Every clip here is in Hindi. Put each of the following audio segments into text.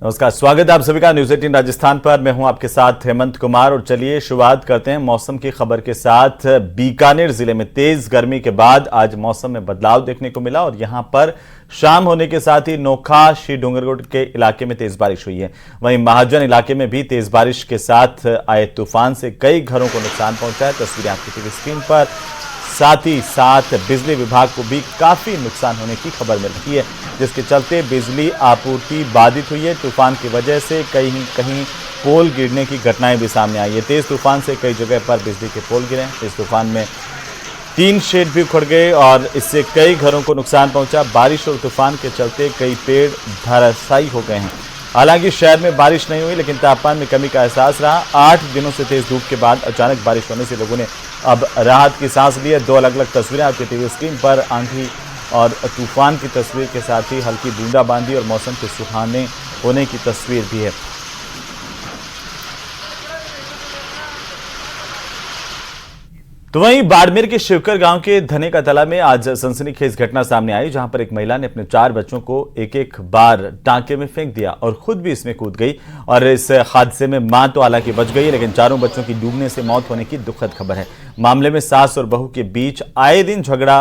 नमस्कार, स्वागत है आप सभी का न्यूज़ 18 राजस्थान पर। मैं हूं आपके साथ हेमंत कुमार और चलिए शुरुआत करते हैं मौसम की खबर के साथ। बीकानेर जिले में तेज गर्मी के बाद आज मौसम में बदलाव देखने को मिला और यहां पर शाम होने के साथ ही नोखा श्री डूंगरगढ़ के इलाके में तेज बारिश हुई है। वहीं महाजन इलाके में भी तेज बारिश के साथ आए तूफान से कई घरों को नुकसान पहुंचा है। तस्वीरें आपकी टीवी स्क्रीन पर। साथ ही साथ बिजली विभाग को भी काफी नुकसान होने की खबर मिल रही है, जिसके चलते बिजली आपूर्ति बाधित हुई है। तूफान की वजह से कहीं कहीं पोल गिरने की घटनाएं भी सामने आई है। तेज तूफान से कई जगह पर बिजली के पोल गिरे। इस तूफान में 3 शेड भी उखड़ गए और इससे कई घरों को नुकसान पहुंचा। बारिश और तूफान के चलते कई पेड़ धराशायी हो गए हैं। हालांकि शहर में बारिश नहीं हुई, लेकिन तापमान में कमी का एहसास रहा। 8 दिनों से तेज धूप के बाद अचानक बारिश होने से लोगों ने अब राहत की सांस ली है। 2 अलग अलग तस्वीरें आपके टीवी स्क्रीन पर। आंधी और तूफान की तस्वीर के साथ ही हल्की बूंदाबांदी और मौसम के सुहाने होने की तस्वीर भी है। तो वहीं बाड़मेर के शिवकर गांव के धने का तालाब में आज सनसनीखेज घटना सामने आई, जहां पर एक महिला ने अपने 4 बच्चों को एक एक बार टांके में फेंक दिया और खुद भी इसमें कूद गई। और इस हादसे में मां तो हालांकि बच गई, लेकिन चारों बच्चों की डूबने से मौत होने की दुखद खबर है। मामले में सास और बहू के बीच आए दिन झगड़ा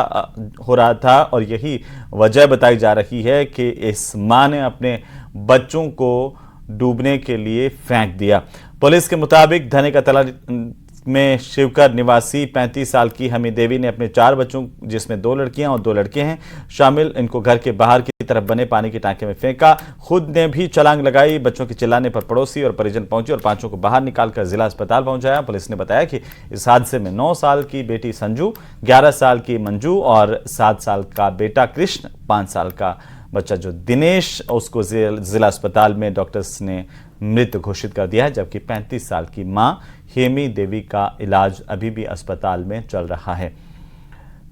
हो रहा था और यही वजह बताई जा रही है कि इस मां ने अपने बच्चों को डूबने के लिए फेंक दिया। पुलिस के मुताबिक धने का तालाब में शिवकर निवासी 35 साल की हमी देवी ने अपने 4 बच्चों, जिसमें 2 लड़कियां और 2 लड़के हैं शामिल, इनको घर के बाहर की तरफ बने पानी के टांके में फेंका। खुद ने भी छलांग लगाई। बच्चों के चिल्लाने पर पड़ोसी और परिजन पहुंचे और 5 को बाहर निकालकर जिला अस्पताल पहुंचाया। पुलिस ने बताया कि इस हादसे में 9 साल की बेटी संजू, 11 साल की मंजू और 7 साल का बेटा कृष्ण, 5 साल का बच्चा जो दिनेश, उसको जिला अस्पताल में डॉक्टर्स ने मृत घोषित कर दिया है। जबकि 35 साल की मां हेमी देवी का इलाज अभी भी अस्पताल में चल रहा है।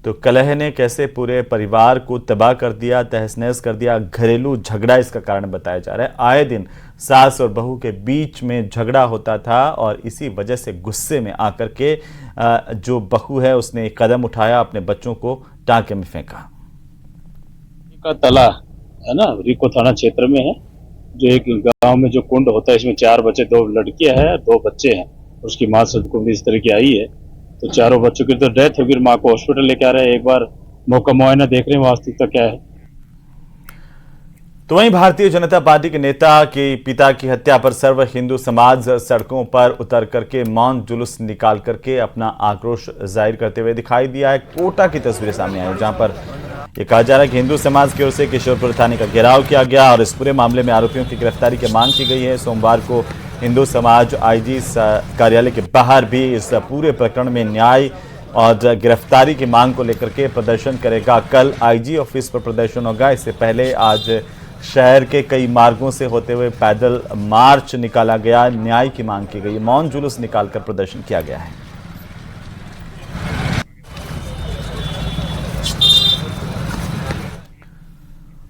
तो कलह ने कैसे पूरे परिवार को तबाह कर दिया, तहस-नहस कर दिया। घरेलू झगड़ा इसका कारण बताया जा रहा है। आए दिन सास और बहू के बीच में झगड़ा होता था और इसी वजह से गुस्से में आकर के जो बहू है उसने एक कदम उठाया, अपने बच्चों को टांके में फेंका। का तला है ना, रिको थाना क्षेत्र में है। जो एक गांव में जो कुंड होता है, इसमें 4 बच्चे, 2 लड़कियां हैं, 2 बच्चे हैं। उसकी माँ से को भी इस तरह की आई है, तो चारों बच्चों की तो डेथ हो गई। माँ को हॉस्पिटल लेके आ रहे हैं, एक बार मौका मुआयना देख रहे हैं वास्तविकता क्या है। तो वहीं भारतीय जनता पार्टी के नेता के पिता की हत्या पर सर्व हिंदू समाज सड़कों पर उतर करके मौन जुलूस निकाल करके अपना आक्रोश जाहिर करते हुए दिखाई दिया है। कोटा की तस्वीरें सामने आई, जहां पर यह कहा जा रहा है कि हिंदू समाज की ओर से किशोरपुर थाने का घेराव किया गया और इस पूरे मामले में आरोपियों की गिरफ्तारी की मांग की गई है। सोमवार को हिंदू समाज आईजी कार्यालय के बाहर भी इस पूरे प्रकरण में न्याय और गिरफ्तारी की मांग को लेकर के प्रदर्शन करेगा। कल आईजी ऑफिस पर प्रदर्शन होगा। इससे पहले आज शहर के कई मार्गों से होते हुए पैदल मार्च निकाला गया, न्याय की मांग की गई, मौन जुलूस निकालकर प्रदर्शन किया गया है।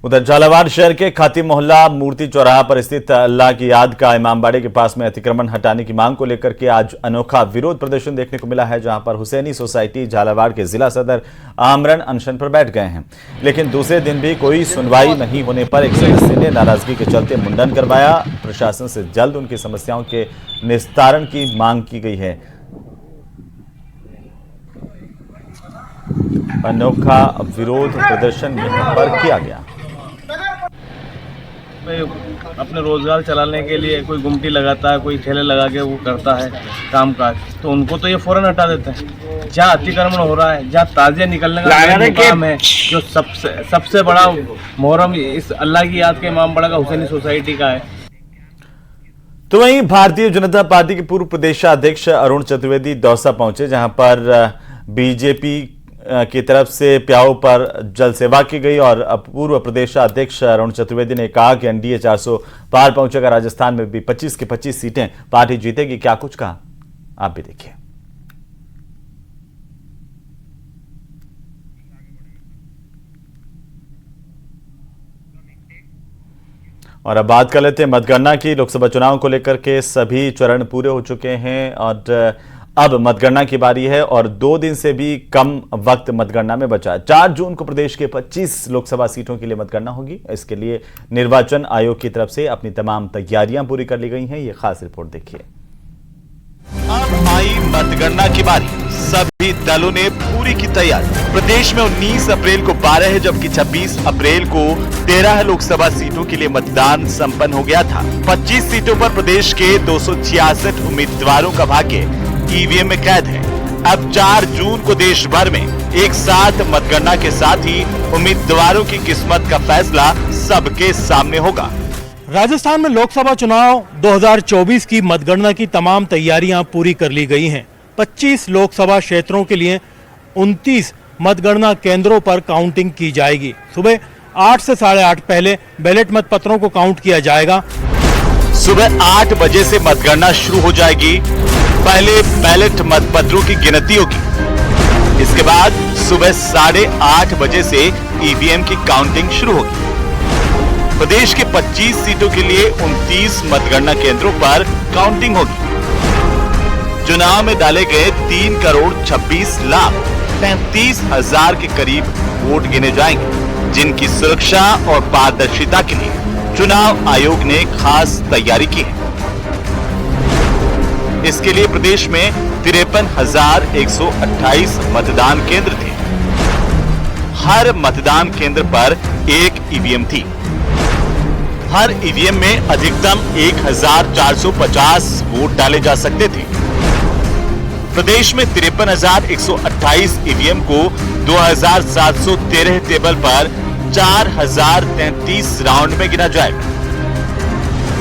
उधर झालावाड़ शहर के खाती मोहल्ला मूर्ति चौराहा पर स्थित अल्लाह की याद का इमामबाड़े के पास में अतिक्रमण हटाने की मांग को लेकर के आज अनोखा विरोध प्रदर्शन देखने को मिला है, जहां पर हुसैनी सोसाइटी झालावाड़ के जिला सदर आमरण अनशन पर बैठ गए हैं। लेकिन दूसरे दिन भी कोई सुनवाई नहीं होने पर एक सदस्य ने नाराजगी के चलते मुंडन करवाया। प्रशासन से जल्द उनकी समस्याओं के निस्तारण की मांग की गई है। अनोखा विरोध प्रदर्शन यहां पर किया गया। अपने रोजगार चलाने के लिए कोई गुमटी लगाता है, कोई ठेले लगा के वो करता है कामकाज, तो उनको तो ये फौरन हटा देते हैं। जहाँ अतिक्रमण हो रहा है, जहाँ ताजिया निकलने का काम है, जो सबसे बड़ा मुहर्रम इस अल्लाह की याद के इमामबाड़ा का हुसैनी सोसाइटी का है। तो वहीं भारतीय जनता पार्टी के पूर्व प्रदेशाध्यक्ष अरुण चतुर्वेदी दौसा पहुंचे, जहां पर बीजेपी की तरफ से प्याऊ पर जल सेवा की गई और पूर्व प्रदेशाध्यक्ष अरुण चतुर्वेदी ने कहा कि एनडीए 400 पार पहुंचेगा। राजस्थान में भी 25 की 25 सीटें पार्टी जीतेगी। क्या कुछ कहा, आप भी देखिए। और अब बात कर लेते हैं मतगणना की। लोकसभा चुनाव को लेकर के सभी चरण पूरे हो चुके हैं और अब मतगणना की बारी है और 2 दिन से भी कम वक्त मतगणना में बचा। 4 जून को प्रदेश के 25 लोकसभा सीटों के लिए मतगणना होगी। इसके लिए निर्वाचन आयोग की तरफ से अपनी तमाम तैयारियां पूरी कर ली गई हैं। ये खास रिपोर्ट देखिए। अब आई मतगणना की बारी, सभी दलों ने पूरी की तैयारी। प्रदेश में 19 अप्रैल को 12 है, जबकि 26 अप्रैल को 13 लोकसभा सीटों के लिए मतदान संपन्न हो गया था। 25 सीटों पर प्रदेश के 266 उम्मीदवारों का भाग्य ईवीएम में कैद है। अब 4 जून को देश भर में एक साथ मतगणना के साथ ही उम्मीदवारों की किस्मत का फैसला सबके सामने होगा। राजस्थान में लोकसभा चुनाव 2024 की मतगणना की तमाम तैयारियां पूरी कर ली गई हैं। 25 लोकसभा क्षेत्रों के लिए 29 मतगणना केंद्रों पर काउंटिंग की जाएगी। सुबह 8 से 8:30 पहले बैलेट मतपत्रों को काउंट किया जाएगा। सुबह 8 बजे से मतगणना शुरू हो जाएगी। पहले बैलेट मतपत्रों की गिनती होगी। इसके बाद सुबह 8:30 बजे से ईवीएम की काउंटिंग शुरू होगी। प्रदेश के 25 सीटों के लिए 29 मतगणना केंद्रों पर काउंटिंग होगी। चुनाव में डाले गए 3,26,33,000 के करीब वोट गिने जाएंगे, जिनकी सुरक्षा और पारदर्शिता के लिए चुनाव आयोग ने खास तैयारी की है। इसके लिए प्रदेश में 53,128 मतदान केंद्र थे। हर मतदान केंद्र पर एक ईवीएम थी। हर ईवीएम में अधिकतम 1,450 वोट डाले जा सकते थे। प्रदेश में 53,128 ईवीएम को 2,713 टेबल पर 4,033 राउंड में गिना जाएगा।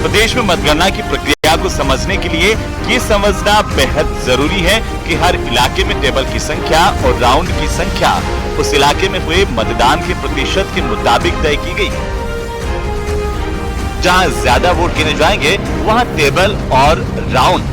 प्रदेश में मतगणना की प्रक्रिया को समझने के लिए ये समझना बेहद जरूरी है कि हर इलाके में टेबल की संख्या और राउंड की संख्या उस इलाके में हुए मतदान के प्रतिशत के मुताबिक तय की गई है। जहां ज्यादा वोट गिने जाएंगे वहां टेबल और राउंड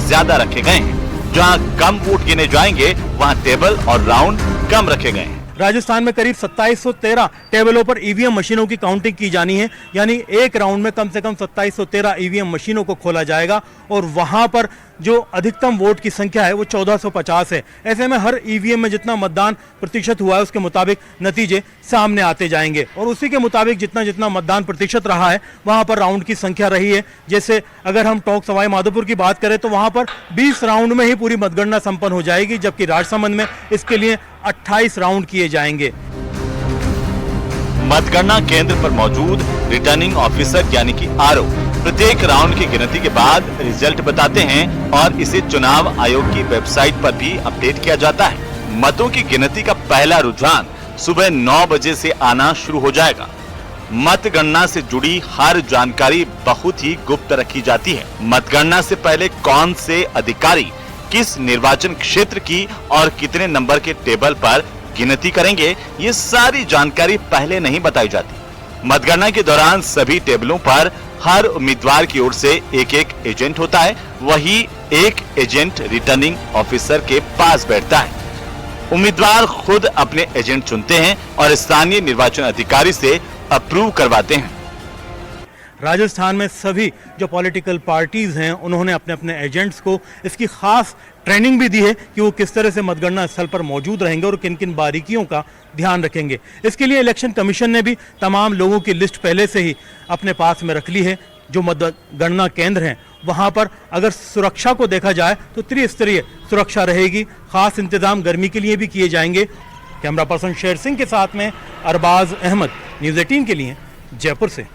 ज्यादा रखे गए हैं। जहां कम वोट गिने जाएंगे वहां टेबल और राउंड कम रखे गए हैं। राजस्थान में करीब 2713 टेबलों पर ईवीएम मशीनों की काउंटिंग की जानी है, यानी एक राउंड में कम से कम 2713 ईवीएम मशीनों को खोला जाएगा और वहां पर जो अधिकतम वोट की संख्या है वो 1450 है। ऐसे में हर ईवीएम में जितना मतदान प्रतिशत हुआ है उसके मुताबिक नतीजे सामने आते जाएंगे और उसी के मुताबिक जितना जितना मतदान प्रतिशत रहा है वहां पर राउंड की संख्या रही है। जैसे अगर हम टोंक सवाई माधोपुर की बात करें तो वहां पर 20 राउंड में ही पूरी मतगणना संपन्न हो जाएगी, जबकि राजसमंद में इसके लिए 28 राउंड किए जाएंगे। मतगणना केंद्र पर मौजूद रिटर्निंग ऑफिसर यानी कि आरओ प्रत्येक राउंड की गिनती के बाद रिजल्ट बताते हैं और इसे चुनाव आयोग की वेबसाइट पर भी अपडेट किया जाता है। मतों की गिनती का पहला रुझान सुबह 9 बजे से आना शुरू हो जाएगा। मतगणना से जुड़ी हर जानकारी बहुत ही गुप्त रखी जाती है। मतगणना से पहले कौन से अधिकारी किस निर्वाचन क्षेत्र की और कितने नंबर के टेबल पर गिनती करेंगे, ये सारी जानकारी पहले नहीं बताई जाती। मतगणना के दौरान सभी टेबलों पर हर उम्मीदवार की ओर से एक एक एजेंट होता है। वही एक एजेंट रिटर्निंग ऑफिसर के पास बैठता है। उम्मीदवार खुद अपने एजेंट चुनते हैं और स्थानीय निर्वाचन अधिकारी से अप्रूव करवाते हैं। राजस्थान में सभी जो पॉलिटिकल पार्टीज हैं उन्होंने अपने अपने एजेंट्स को इसकी खास ट्रेनिंग भी दी है कि वो किस तरह से मतगणना स्थल पर मौजूद रहेंगे और किन किन बारीकियों का ध्यान रखेंगे। इसके लिए इलेक्शन कमीशन ने भी तमाम लोगों की लिस्ट पहले से ही अपने पास में रख ली है। जो मतगणना केंद्र हैं वहां पर अगर सुरक्षा को देखा जाए तो त्रिस्तरीय सुरक्षा रहेगी। खास इंतजाम गर्मी के लिए भी किए जाएंगे। कैमरा पर्सन शेर सिंह के साथ में अरबाज अहमद, न्यूज़ 18 के लिए जयपुर से।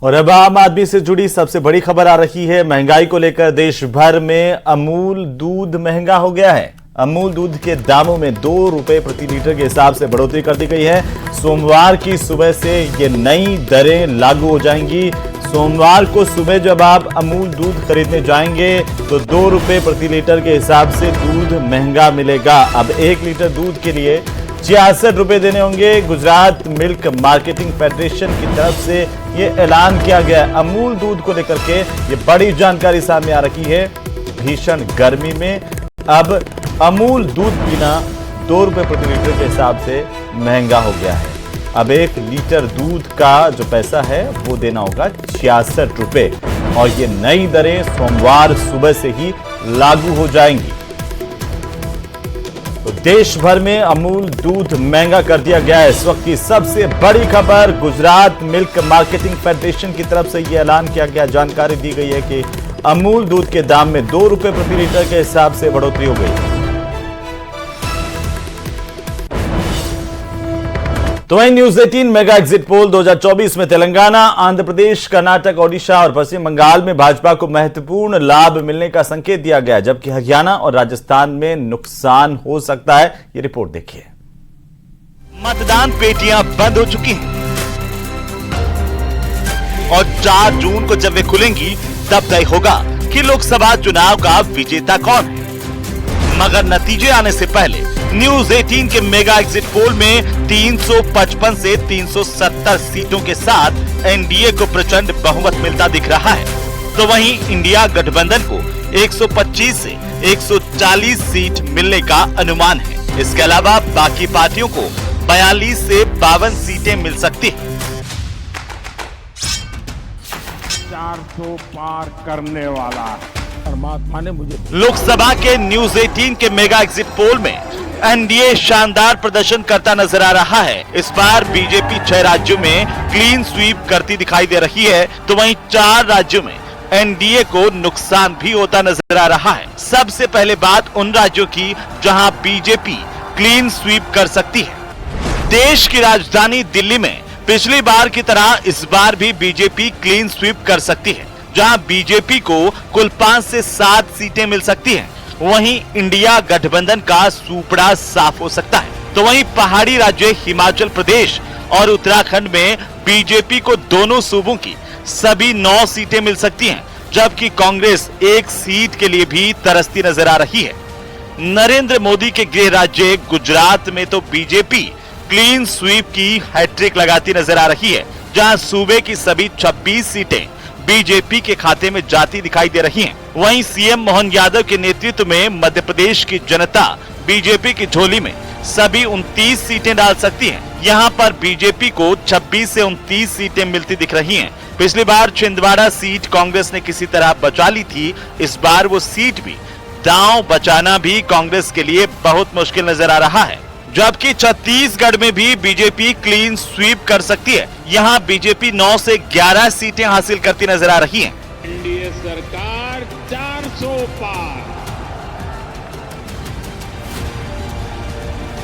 और अब आम आदमी से जुड़ी सबसे बड़ी खबर आ रही है। महंगाई को लेकर देश भर में अमूल दूध महंगा हो गया है। अमूल दूध के दामों में 2 रुपए प्रति लीटर के हिसाब से बढ़ोतरी कर दी गई है। सोमवार की सुबह से ये नई दरें लागू हो जाएंगी। सोमवार को सुबह जब आप अमूल दूध खरीदने जाएंगे तो 2 रुपए प्रति लीटर के हिसाब से दूध महंगा मिलेगा। अब 1 लीटर दूध के लिए 66 रुपए देने होंगे। गुजरात मिल्क मार्केटिंग फेडरेशन की तरफ से ये ऐलान किया गया। अमूल दूध को लेकर के ये बड़ी जानकारी सामने आ रही है। भीषण गर्मी में अब अमूल दूध पीना 2 रुपए प्रति लीटर के हिसाब से महंगा हो गया है। अब 1 लीटर दूध का जो पैसा है वो देना होगा 66 रुपए और ये नई दरें सोमवार सुबह से ही लागू हो जाएंगी। देश भर में अमूल दूध महंगा कर दिया गया है। इस वक्त की सबसे बड़ी खबर, गुजरात मिल्क मार्केटिंग फेडरेशन की तरफ से यह ऐलान किया गया। जानकारी दी गई है कि अमूल दूध के दाम में 2 रुपए प्रति लीटर के हिसाब से बढ़ोतरी हो गई। तो वहीं न्यूज 18 मेगा एग्जिट पोल 2024 में तेलंगाना, आंध्र प्रदेश, कर्नाटक, ओडिशा और पश्चिम बंगाल में भाजपा को महत्वपूर्ण लाभ मिलने का संकेत दिया गया, जबकि हरियाणा और राजस्थान में नुकसान हो सकता है। ये रिपोर्ट देखिए। मतदान पेटियां बंद हो चुकी हैं और 4 जून को जब वे खुलेंगी तब तय होगा कि लोकसभा चुनाव का विजेता कौन है। मगर नतीजे आने से पहले न्यूज 18 के मेगा एग्जिट पोल में 355 से 370 सीटों के साथ एनडीए को प्रचंड बहुमत मिलता दिख रहा है, तो वहीं इंडिया गठबंधन को 125 से 140 सीट मिलने का अनुमान है। इसके अलावा बाकी पार्टियों को 42 से 52 सीटें मिल सकती हैं। 400 पार करने वाला परमात्मा ने मुझे। लोकसभा के न्यूज 18 के मेगा एग्जिट पोल में एनडीए शानदार प्रदर्शन करता नजर आ रहा है। इस बार बीजेपी 6 राज्यों में क्लीन स्वीप करती दिखाई दे रही है, तो वहीं 4 राज्यों में एनडीए को नुकसान भी होता नजर आ रहा है। सबसे पहले बात उन राज्यों की जहां बीजेपी क्लीन स्वीप कर सकती है। देश की राजधानी दिल्ली में पिछली बार की तरह इस बार भी बीजेपी क्लीन स्वीप कर सकती है, जहां बीजेपी को कुल 5 से 7 सीटें मिल सकती हैं। वहीं इंडिया गठबंधन का सूपड़ा साफ हो सकता है। तो वहीं पहाड़ी राज्य हिमाचल प्रदेश और उत्तराखंड में बीजेपी को दोनों सूबों की सभी 9 सीटें मिल सकती हैं, जबकि कांग्रेस 1 सीट के लिए भी तरसती नजर आ रही है। नरेंद्र मोदी के गृह राज्य गुजरात में तो बीजेपी क्लीन स्वीप की हैट्रिक लगाती नजर आ रही है, जहां सूबे की सभी 26 सीटें बीजेपी के खाते में जाती दिखाई दे रही हैं। वहीं सीएम मोहन यादव के नेतृत्व में मध्य प्रदेश की जनता बीजेपी की झोली में सभी 29 सीटें डाल सकती है। यहाँ पर बीजेपी को 26 से 29 सीटें मिलती दिख रही हैं। पिछली बार छिंदवाड़ा सीट कांग्रेस ने किसी तरह बचा ली थी, इस बार वो सीट भी दांव बचाना भी कांग्रेस के लिए बहुत मुश्किल नजर आ रहा है। जबकि छत्तीसगढ़ में भी बीजेपी क्लीन स्वीप कर सकती है। यहाँ बीजेपी 9 से 11 सीटें हासिल करती नजर आ रही है। एनडीए सरकार 400 पार।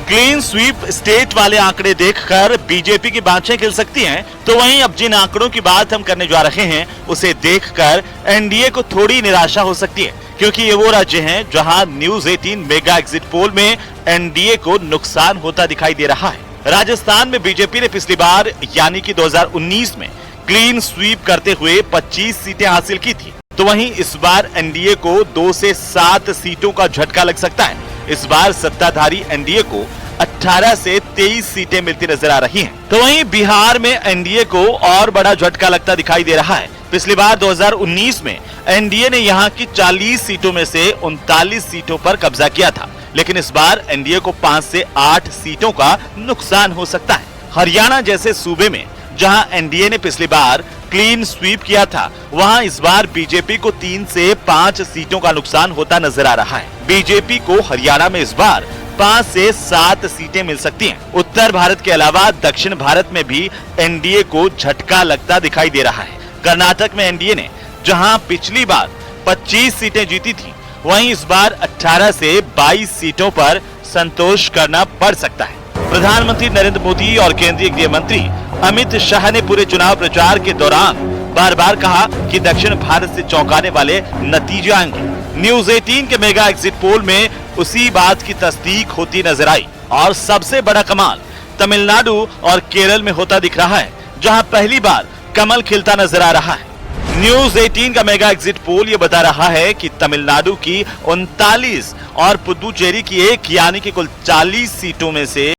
क्लीन स्वीप स्टेट वाले आंकड़े देखकर बीजेपी की बाँछें खिल सकती हैं, तो वहीं अब जिन आंकड़ों की बात हम करने जा रहे हैं उसे देखकर एनडीए को थोड़ी निराशा हो सकती है, क्योंकि ये वो राज्य हैं जहां न्यूज 18 मेगा एग्जिट पोल में एनडीए को नुकसान होता दिखाई दे रहा है। राजस्थान में बीजेपी ने पिछली बार यानी कि 2019 में क्लीन स्वीप करते हुए 25 सीटें हासिल की थी, तो वहीं इस बार एनडीए को 2 से 7 सीटों का झटका लग सकता है। इस बार सत्ताधारी एनडीए को 18 से 23 सीटें मिलती नजर आ रही हैं। तो वहीं बिहार में एनडीए को और बड़ा झटका लगता दिखाई दे रहा है। पिछली बार 2019 में एनडीए ने यहां की 40 सीटों में से 39 सीटों पर कब्जा किया था, लेकिन इस बार एनडीए को 5 से 8 सीटों का नुकसान हो सकता है। हरियाणा जैसे सूबे में जहां एनडीए ने पिछली बार क्लीन स्वीप किया था, वहां इस बार बीजेपी को 3 से 5 सीटों का नुकसान होता नजर आ रहा है। बीजेपी को हरियाणा में इस बार 5 से 7 सीटें मिल सकती हैं। उत्तर भारत के अलावा दक्षिण भारत में भी एनडीए को झटका लगता दिखाई दे रहा है। कर्नाटक में एनडीए ने जहां पिछली बार 25 सीटें जीती थी, वहीं इस बार 18 से 22 सीटों पर संतोष करना पड़ सकता है। प्रधानमंत्री नरेंद्र मोदी और केंद्रीय गृह मंत्री अमित शाह ने पूरे चुनाव प्रचार के दौरान बार बार कहा कि दक्षिण भारत से चौंकाने वाले नतीजे आएंगे। न्यूज 18 के मेगा एग्जिट पोल में उसी बात की तस्दीक होती नजर आई। और सबसे बड़ा कमाल तमिलनाडु और केरल में होता दिख रहा है, जहां पहली बार कमल खिलता नजर आ रहा है। न्यूज 18 का मेगा एग्जिट पोल ये बता रहा है कि तमिलनाडु की 39 और पुदुचेरी की 1 यानी कि कुल 40 सीटों में से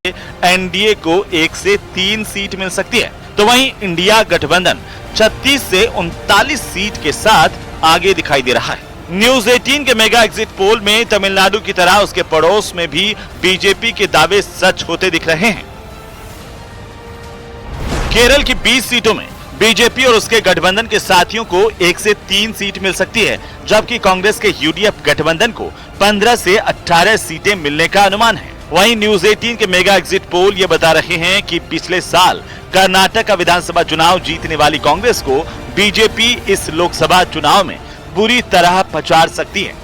एनडीए को 1 से 3 सीट मिल सकती है। तो वहीं इंडिया गठबंधन 36 से 39 सीट के साथ आगे दिखाई दे रहा है। न्यूज 18 के मेगा एग्जिट पोल में तमिलनाडु की तरह उसके पड़ोस में भी बीजेपी के दावे सच होते दिख रहे हैं। केरल की 20 सीटों में बीजेपी और उसके गठबंधन के साथियों को 1 से 3 सीट मिल सकती है, जबकि कांग्रेस के यूडीएफ गठबंधन को 15 से 18 सीटें मिलने का अनुमान है। वहीं न्यूज 18 के मेगा एग्जिट पोल ये बता रहे हैं कि पिछले साल कर्नाटक का विधानसभा चुनाव जीतने वाली कांग्रेस को बीजेपी इस लोकसभा चुनाव में बुरी तरह पछाड़ सकती है।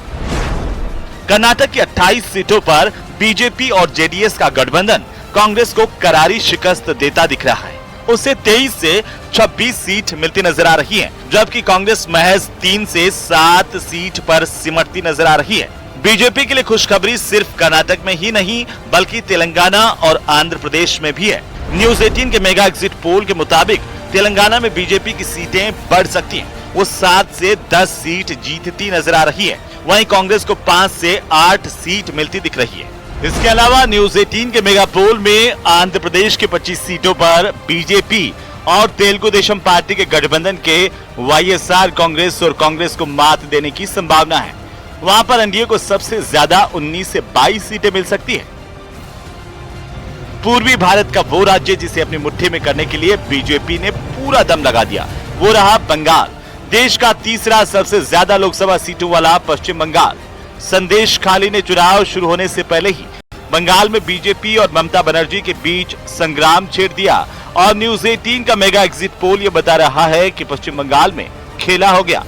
कर्नाटक की 28 सीटों पर बीजेपी और जेडीएस का गठबंधन कांग्रेस को करारी शिकस्त देता दिख रहा है। उसे 23 से 26 सीट मिलती नजर आ रही है, जबकि कांग्रेस महज 3 से 7 सीट पर सिमटती नजर आ रही है। बीजेपी के लिए खुशखबरी सिर्फ कर्नाटक में ही नहीं बल्कि तेलंगाना और आंध्र प्रदेश में भी है। न्यूज 18 के मेगा एग्जिट पोल के मुताबिक तेलंगाना में बीजेपी की सीटें बढ़ सकती हैं। वो 7 से 10 सीट जीतती नजर आ रही है। वहीं कांग्रेस को 5 से 8 सीट मिलती दिख रही है। इसके अलावा न्यूज 18 के मेगा पोल में आंध्र प्रदेश के 25 सीटों पर बीजेपी और तेलुगु देशम पार्टी के गठबंधन के वाईएसआर कांग्रेस और कांग्रेस को मात देने की संभावना है। वहां पर एनडीए को सबसे ज्यादा 19 से 22 सीटें मिल सकती है। पूर्वी भारत का वो राज्य जिसे अपनी मुट्ठी में करने के लिए बीजेपी ने पूरा दम लगा दिया, वो रहा बंगाल। देश का तीसरा सबसे ज्यादा लोकसभा सीटों वाला पश्चिम बंगाल। संदेश खाली ने चुनाव शुरू होने से पहले ही बंगाल में बीजेपी और ममता बनर्जी के बीच संग्राम छेड़ दिया और न्यूज 18 का मेगा एग्जिट पोल ये बता रहा है कि पश्चिम बंगाल में खेला हो गया।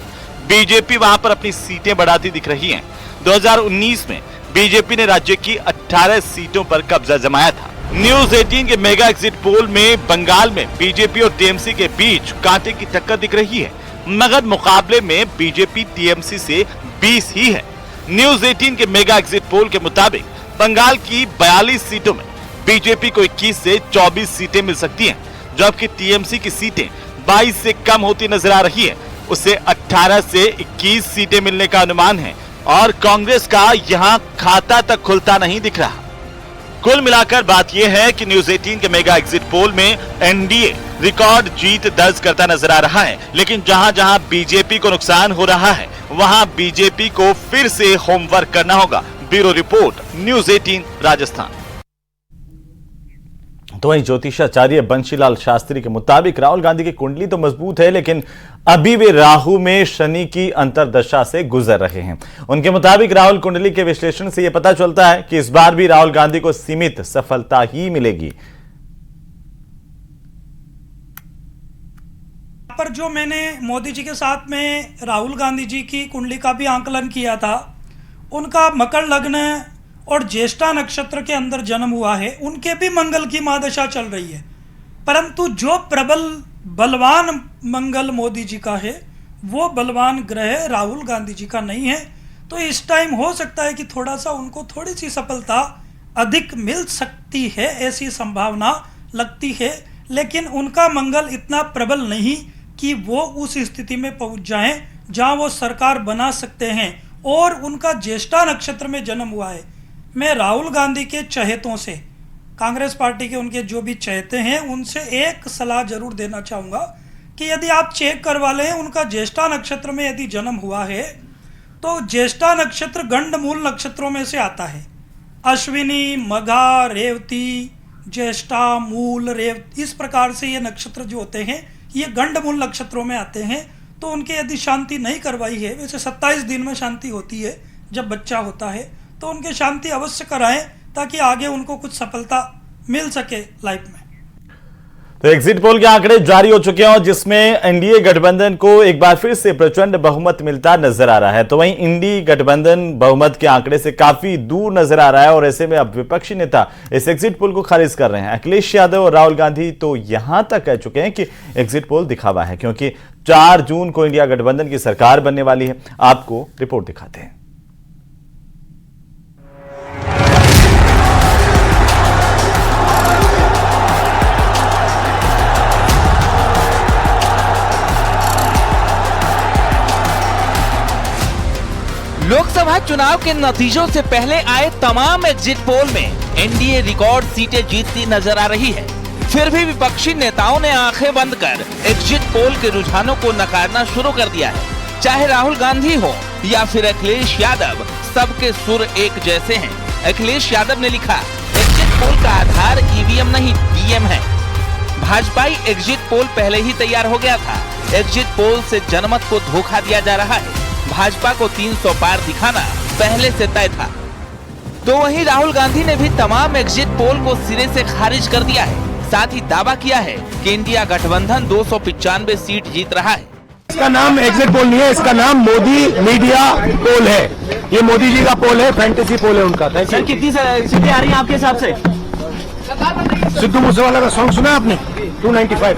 बीजेपी वहां पर अपनी सीटें बढ़ाती दिख रही है। 2019 में बीजेपी ने राज्य की 18 सीटों पर कब्जा जमाया था। न्यूज 18 के मेगा एग्जिट पोल में बंगाल में बीजेपी और टीएमसी के बीच कांटे की टक्कर दिख रही है, मगर मुकाबले में बीजेपी टीएमसी से 20 ही है। न्यूज 18 के मेगा एग्जिट पोल के मुताबिक बंगाल की 42 सीटों में बीजेपी को 21 से 24 सीटें मिल सकती हैं, जबकि टीएमसी की सीटें 22 से कम होती नजर आ रही है। उसे 18 से 21 सीटें मिलने का अनुमान है और कांग्रेस का यहां खाता तक खुलता नहीं दिख रहा। कुल मिलाकर बात यह है कि न्यूज 18 के मेगा एग्जिट पोल में एनडीए रिकॉर्ड जीत दर्ज करता नजर आ रहा है, लेकिन जहां जहां बीजेपी को नुकसान हो रहा है वहां बीजेपी को फिर से होमवर्क करना होगा। Bureau report, news 18 Rajasthan. तो वहीं ज्योतिषाचार्य बंशीलाल शास्त्री के मुताबिक राहुल गांधी की कुंडली तो मजबूत है, लेकिन अभी वे राहु में शनि की अंतर्दशा से गुजर रहे हैं। उनके मुताबिक राहुल कुंडली के विश्लेषण से यह पता चलता है कि इस बार भी राहुल गांधी को सीमित सफलता ही मिलेगी। पर जो मैंने मोदी जी के साथ में राहुल गांधी जी की कुंडली का भी आंकलन किया था, उनका मकर लग्न और ज्येष्ठा नक्षत्र के अंदर जन्म हुआ है, उनके भी मंगल की महादशा चल रही है, परंतु जो प्रबल बलवान मंगल मोदी जी का है वो बलवान ग्रह राहुल गांधी जी का नहीं है। तो इस टाइम हो सकता है कि थोड़ा सा उनको थोड़ी सी सफलता अधिक मिल सकती है, ऐसी संभावना लगती है, लेकिन उनका मंगल इतना प्रबल नहीं कि वो उस स्थिति में पहुंच जाएं जहां वो सरकार बना सकते हैं। और उनका ज्येष्ठा नक्षत्र में जन्म हुआ है। मैं राहुल गांधी के चहेतों से, कांग्रेस पार्टी के उनके जो भी चहेते हैं, उनसे एक सलाह जरूर देना चाहूँगा कि यदि आप चेक करवा लें उनका ज्येष्ठा नक्षत्र में यदि जन्म हुआ है तो ज्येष्ठा नक्षत्र गंडमूल नक्षत्रों में से आता है। अश्विनी, मघा, रेवती, ज्येष्ठा, मूल, रेवती, इस प्रकार से ये नक्षत्र जो होते हैं ये गंडमूल नक्षत्रों में आते हैं। तो उनके यदि शांति नहीं करवाई है, वैसे 27 दिन में शांति होती है जब बच्चा होता है, तो उनके शांति अवश्य कराएं ताकि आगे उनको कुछ सफलता मिल सके लाइफ में। तो एग्जिट पोल के आंकड़े जारी हो चुके हैं जिसमें एनडीए गठबंधन को एक बार फिर से प्रचंड बहुमत मिलता नजर आ रहा है। तो वहीं इंडी गठबंधन बहुमत के आंकड़े से काफी दूर नजर आ रहा है और ऐसे में अब विपक्षी नेता इस एग्जिट पोल को खारिज कर रहे हैं। अखिलेश यादव और राहुल गांधी तो यहां तक कह चुके हैं कि एग्जिट पोल दिखावा है, क्योंकि 4 जून को इंडिया गठबंधन की सरकार बनने वाली है। आपको रिपोर्ट दिखाते हैं। लोकसभा चुनाव के नतीजों से पहले आए तमाम एग्जिट पोल में एनडीए रिकॉर्ड सीटें जीतती नजर आ रही है। फिर भी विपक्षी नेताओं ने आंखें बंद कर एग्जिट पोल के रुझानों को नकारना शुरू कर दिया है। चाहे राहुल गांधी हो या फिर अखिलेश यादव, सबके सुर एक जैसे हैं। अखिलेश यादव ने लिखा, एग्जिट पोल का आधार ईवीएम नहीं वीएम है। भाजपाई एग्जिट पोल पहले ही तैयार हो गया था। एग्जिट पोल से जनमत को धोखा दिया जा रहा है। भाजपा को 300 पार दिखाना पहले से तय था। तो वहीं राहुल गांधी ने भी तमाम एग्जिट पोल को सिरे से खारिज कर दिया है। साथ ही दावा किया है कि इंडिया गठबंधन 295 सीट जीत रहा है। इसका नाम एग्जिट पोल नहीं है, इसका नाम मोदी मीडिया पोल है। ये मोदी जी का पोल है, फैंटेसी पोल है उनका। सर कितनी सीटें आ रही हैं आपके हिसाब से? सिद्धू मूसेवाला का सॉन्ग सुना आपने? 295।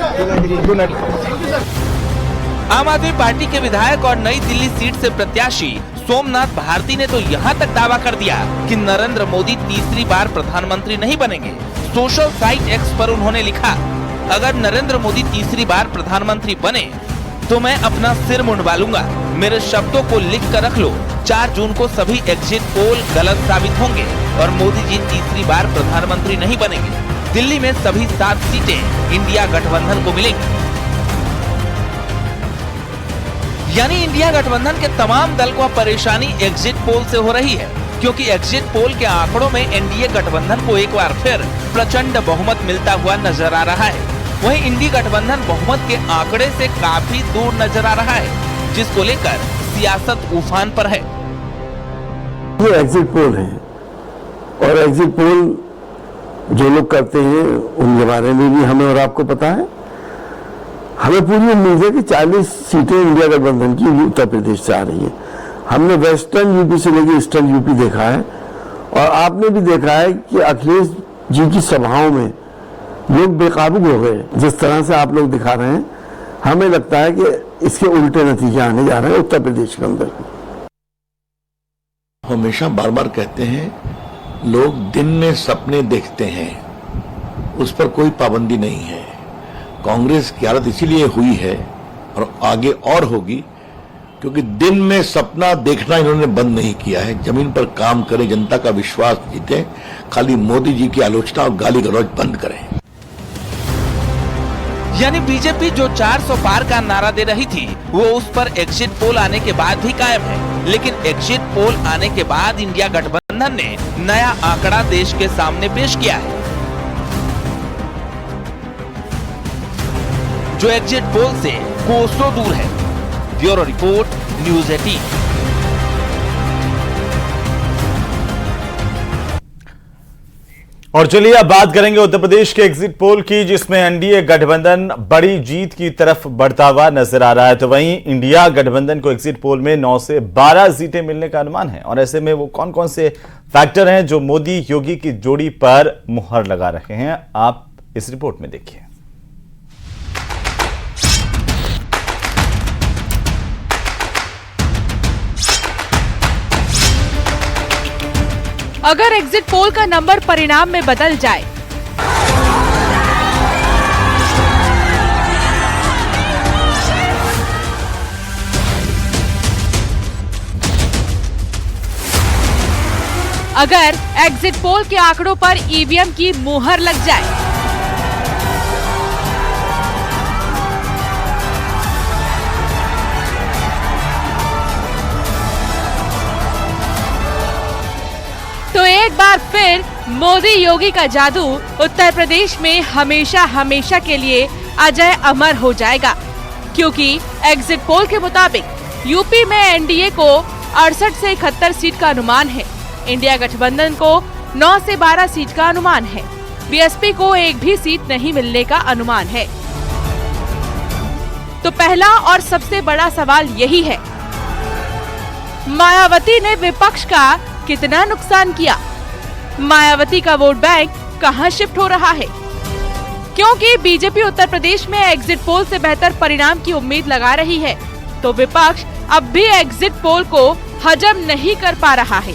आम आदमी पार्टी के विधायक और नई दिल्ली सीट से प्रत्याशी सोमनाथ भारती ने तो यहाँ तक दावा कर दिया कि नरेंद्र मोदी तीसरी बार प्रधानमंत्री नहीं बनेंगे। सोशल साइट एक्स पर उन्होंने लिखा, अगर नरेंद्र मोदी तीसरी बार प्रधानमंत्री बने तो मैं अपना सिर मुंडवा लूंगा। मेरे शब्दों को लिख कर रख लो। 4 जून को सभी एग्जिट पोल गलत साबित होंगे और मोदी जी तीसरी बार प्रधानमंत्री नहीं बनेंगे। दिल्ली में सभी 7 सीटें इंडिया गठबंधन को मिलेंगी। यानी इंडिया गठबंधन के तमाम दल को परेशानी एग्जिट पोल से हो रही है, क्योंकि एग्जिट पोल के आंकड़ों में एनडीए गठबंधन को एक बार फिर प्रचंड बहुमत मिलता हुआ नजर आ रहा है। वहीं इंडी गठबंधन बहुमत के आंकड़े से काफी दूर नजर आ रहा है, जिसको लेकर सियासत उफान पर है। ये एग्जिट पोल है और एग्जिट पोल जो लोग करते हैं उनके बारे में भी हमें और आपको पता है। हमें पूरी उम्मीद है कि 40 सीटें इंडिया गठबंधन की उत्तर प्रदेश से आ रही है। हमने वेस्टर्न यूपी से लेकर ईस्टर्न यूपी देखा है और आपने भी देखा है कि अखिलेश जी की सभाओं में लोग बेकाबू हो गए। जिस तरह से आप लोग दिखा रहे हैं, हमें लगता है कि इसके उल्टे नतीजे आने जा रहे हैं उत्तर प्रदेश के अंदर। हमेशा बार बार कहते हैं, लोग दिन में सपने देखते हैं, उस पर कोई पाबंदी नहीं है। कांग्रेस की हालत इसीलिए हुई है और आगे और होगी क्योंकि दिन में सपना देखना इन्होंने बंद नहीं किया है। जमीन पर काम करें, जनता का विश्वास जीतें, खाली मोदी जी की आलोचना और गाली गलौज बंद करें। यानी बीजेपी जो 400 पार का नारा दे रही थी, वो उस पर एग्जिट पोल आने के बाद भी कायम है। लेकिन एग्जिट पोल आने के बाद इंडिया गठबंधन ने नया आंकड़ा देश के सामने पेश किया है, जो एग्जिट पोल से कोसों दूर है। Bureau report, news 18। और चलिए अब बात करेंगे उत्तर प्रदेश के एग्जिट पोल की, जिसमें एनडीए गठबंधन बड़ी जीत की तरफ बढ़ता हुआ नजर आ रहा है। तो वहीं इंडिया गठबंधन को एग्जिट पोल में 9 से 12 सीटें मिलने का अनुमान है। और ऐसे में वो कौन कौन से फैक्टर हैं जो मोदी योगी की जोड़ी पर मुहर लगा रहे हैं, आप इस रिपोर्ट में देखिए। अगर एग्जिट पोल का नंबर परिणाम में बदल जाए, अगर एग्जिट पोल के आंकड़ों पर ईवीएम की मुहर लग जाए, तो एक बार फिर मोदी योगी का जादू उत्तर प्रदेश में हमेशा हमेशा के लिए अजय अमर हो जाएगा, क्योंकि एग्जिट पोल के मुताबिक यूपी में एनडीए को 68 से 71 सीट का अनुमान है। इंडिया गठबंधन को 9 से 12 सीट का अनुमान है। बीएसपी को एक भी सीट नहीं मिलने का अनुमान है। तो पहला और सबसे बड़ा सवाल यही है, मायावती ने विपक्ष का कितना नुकसान किया? मायावती का वोट बैंक कहां शिफ्ट हो रहा है? क्योंकि बीजेपी उत्तर प्रदेश में एग्जिट पोल से बेहतर परिणाम की उम्मीद लगा रही है, तो विपक्ष अब भी एग्जिट पोल को हजम नहीं कर पा रहा है।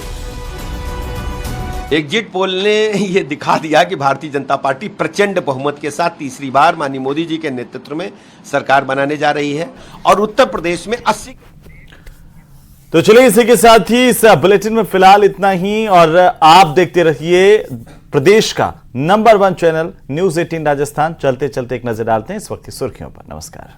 एग्जिट पोल ने ये दिखा दिया कि भारतीय जनता पार्टी प्रचंड बहुमत के साथ तीसरी बार माननीय मोदी जी के नेतृत्व में सरकार बनाने जा रही है और उत्तर प्रदेश में 80। तो चलिए इसी के साथ ही इस बुलेटिन में फिलहाल इतना ही, और आप देखते रहिए प्रदेश का नंबर 1 चैनल न्यूज़ 18 राजस्थान। चलते चलते एक नजर डालते हैं इस वक्त की सुर्खियों पर। नमस्कार।